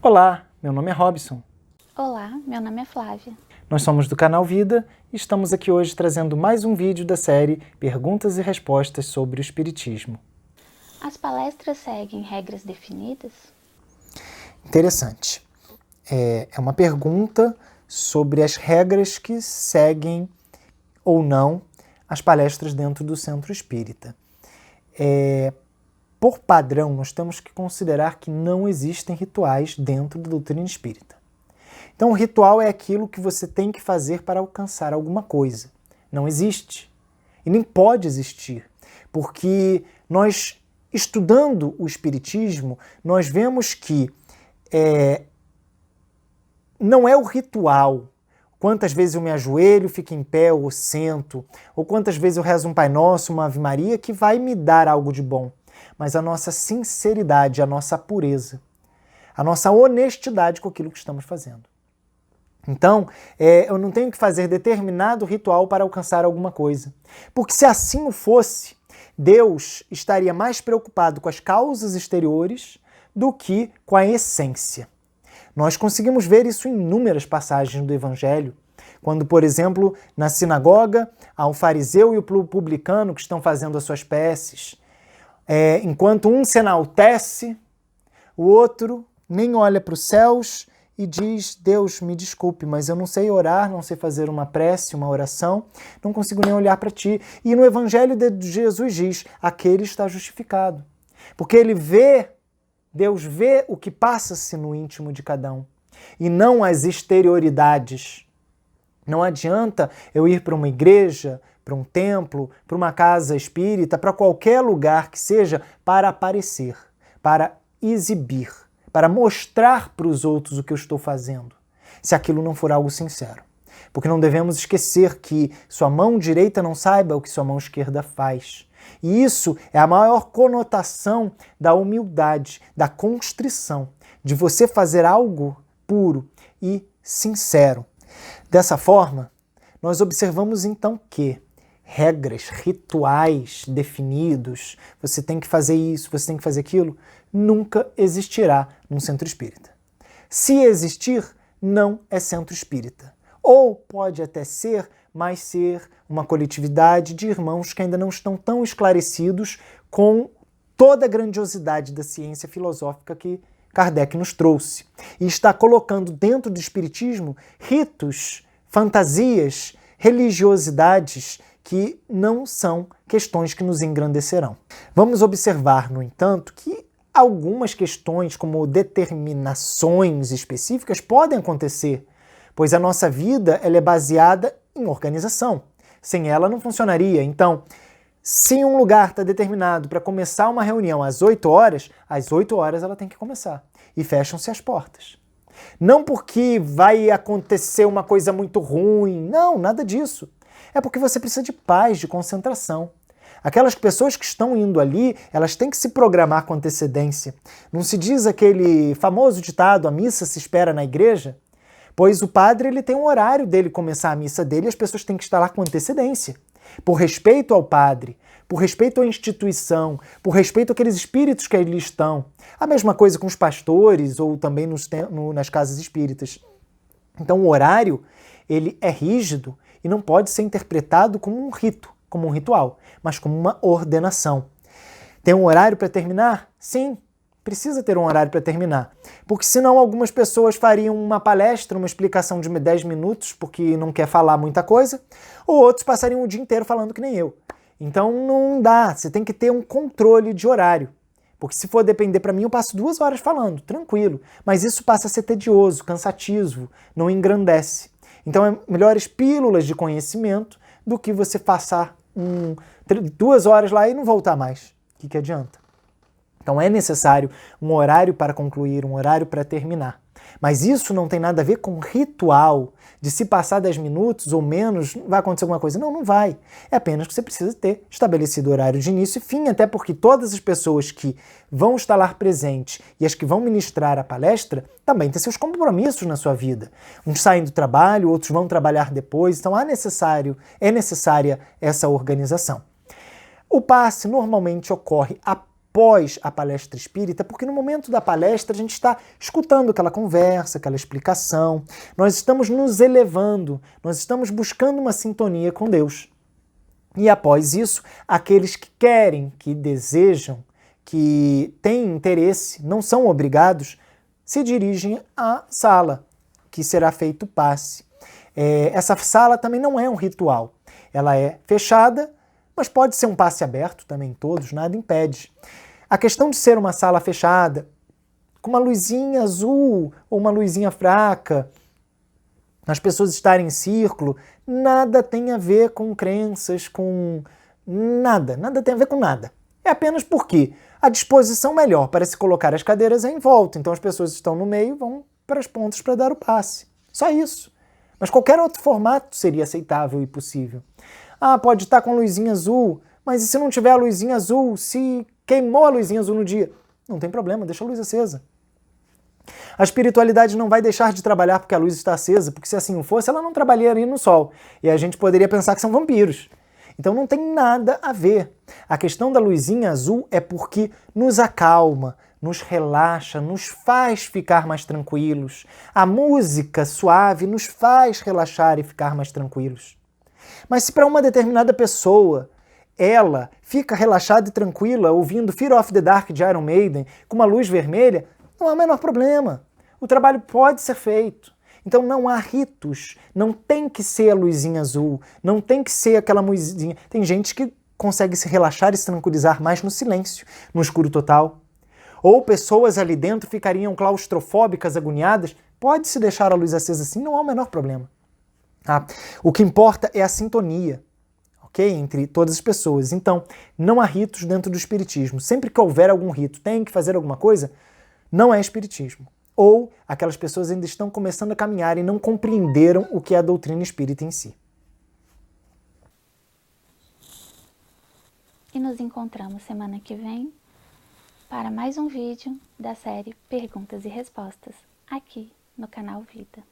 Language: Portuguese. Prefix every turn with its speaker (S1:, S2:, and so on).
S1: Olá, meu nome é Robson.
S2: Olá, meu nome é Flávia.
S1: Nós somos do canal Vida e estamos aqui hoje trazendo mais um vídeo da série Perguntas e Respostas sobre o Espiritismo.
S2: As palestras seguem regras definidas?
S1: Interessante. É uma pergunta sobre as regras que seguem ou não as palestras dentro do Centro Espírita. Por padrão, nós temos que considerar que não existem rituais dentro da doutrina espírita. Então, o ritual é aquilo que você tem que fazer para alcançar alguma coisa. Não existe. E nem pode existir. Porque nós, estudando o Espiritismo, nós vemos que não é o ritual. Quantas vezes eu me ajoelho, fico em pé ou sento, ou quantas vezes eu rezo um Pai Nosso, uma Ave Maria, que vai me dar algo de bom. Mas a nossa sinceridade, a nossa pureza, a nossa honestidade com aquilo que estamos fazendo. Então, eu não tenho que fazer determinado ritual para alcançar alguma coisa. Porque se assim o fosse, Deus estaria mais preocupado com as causas exteriores do que com a essência. Nós conseguimos ver isso em inúmeras passagens do Evangelho, quando, por exemplo, na sinagoga, há um fariseu e o publicano que estão fazendo as suas preces. Enquanto um se enaltece, o outro nem olha para os céus e diz: Deus, me desculpe, mas eu não sei orar, não sei fazer uma prece, uma oração, não consigo nem olhar para ti. E no Evangelho de Jesus diz: aquele está justificado. Porque ele vê, Deus vê o que passa-se no íntimo de cada um, e não as exterioridades. Não adianta eu ir para uma igreja, para um templo, para uma casa espírita, para qualquer lugar que seja, para aparecer, para exibir, para mostrar para os outros o que eu estou fazendo, se aquilo não for algo sincero. Porque não devemos esquecer que sua mão direita não saiba o que sua mão esquerda faz. E isso é a maior conotação da humildade, da constrição, de você fazer algo puro e sincero. Dessa forma, nós observamos então que regras, rituais definidos, você tem que fazer isso, você tem que fazer aquilo, nunca existirá num centro espírita. Se existir, não é centro espírita. Ou pode até ser, mas ser uma coletividade de irmãos que ainda não estão tão esclarecidos com toda a grandiosidade da ciência filosófica que Kardec nos trouxe. E está colocando dentro do espiritismo ritos, fantasias, religiosidades que não são questões que nos engrandecerão. Vamos observar, no entanto, que algumas questões, como determinações específicas, podem acontecer, pois a nossa vida ela é baseada em organização. Sem ela não funcionaria. Então, se um lugar está determinado para começar uma reunião às 8 horas, às 8 horas ela tem que começar. E fecham-se as portas. Não porque vai acontecer uma coisa muito ruim, não, nada disso. É porque você precisa de paz, de concentração. Aquelas pessoas que estão indo ali, elas têm que se programar com antecedência. Não se diz aquele famoso ditado, a missa se espera na igreja? Pois o padre ele tem um horário dele começar a missa dele e as pessoas têm que estar lá com antecedência. Por respeito ao padre, por respeito à instituição, por respeito àqueles espíritos que ali estão. A mesma coisa com os pastores ou também nas casas espíritas. Então o horário ele é rígido e não pode ser interpretado como um rito, como um ritual, mas como uma ordenação. Tem um horário para terminar? Sim, precisa ter um horário para terminar. Porque senão algumas pessoas fariam uma palestra, uma explicação de 10 minutos, porque não quer falar muita coisa, ou outros passariam o dia inteiro falando que nem eu. Então não dá, você tem que ter um controle de horário. Porque se for depender para mim, eu passo 2 horas falando, tranquilo. Mas isso passa a ser tedioso, cansativo, não engrandece. Então é melhores pílulas de conhecimento do que você passar 2 horas lá e não voltar mais. O que adianta? Então é necessário um horário para concluir, um horário para terminar. Mas isso não tem nada a ver com ritual, de se passar 10 minutos ou menos, vai acontecer alguma coisa. Não, não vai. É apenas que você precisa ter estabelecido o horário de início e fim, até porque todas as pessoas que vão estar lá presentes e as que vão ministrar a palestra também têm seus compromissos na sua vida. Uns saem do trabalho, outros vão trabalhar depois, então é necessária essa organização. O passe normalmente ocorre após a palestra espírita, porque no momento da palestra a gente está escutando aquela conversa, aquela explicação, nós estamos nos elevando, nós estamos buscando uma sintonia com Deus. E após isso, aqueles que querem, que desejam, que têm interesse, não são obrigados, se dirigem à sala, que será feito o passe. Essa sala também não é um ritual. Ela é fechada, mas pode ser um passe aberto também, todos, nada impede. A questão de ser uma sala fechada, com uma luzinha azul ou uma luzinha fraca, as pessoas estarem em círculo, nada tem a ver com crenças, com nada tem a ver com nada. É apenas porque a disposição melhor para se colocar as cadeiras é em volta, então as pessoas estão no meio e vão para as pontas para dar o passe. Só isso. Mas qualquer outro formato seria aceitável e possível. Pode estar com a luzinha azul, mas e se não tiver a luzinha azul, se queimou a luzinha azul no dia? Não tem problema, deixa a luz acesa. A espiritualidade não vai deixar de trabalhar porque a luz está acesa, porque se assim não fosse, ela não trabalharia no sol. E a gente poderia pensar que são vampiros. Então não tem nada a ver. A questão da luzinha azul é porque nos acalma, nos relaxa, nos faz ficar mais tranquilos. A música suave nos faz relaxar e ficar mais tranquilos. Mas se para uma determinada pessoa ela fica relaxada e tranquila ouvindo Fear of the Dark de Iron Maiden com uma luz vermelha, não há o menor problema. O trabalho pode ser feito. Então não há ritos, não tem que ser a luzinha azul, não tem que ser aquela luzinha. Tem gente que consegue se relaxar e se tranquilizar mais no silêncio, no escuro total. Ou pessoas ali dentro ficariam claustrofóbicas, agoniadas. Pode-se deixar a luz acesa assim, não há o menor problema. O que importa é a sintonia, ok? Entre todas as pessoas. Então, não há ritos dentro do espiritismo. Sempre que houver algum rito, tem que fazer alguma coisa, não é espiritismo. Ou aquelas pessoas ainda estão começando a caminhar e não compreenderam o que é a doutrina espírita em si.
S2: E nos encontramos semana que vem para mais um vídeo da série Perguntas e Respostas, aqui no canal Vida.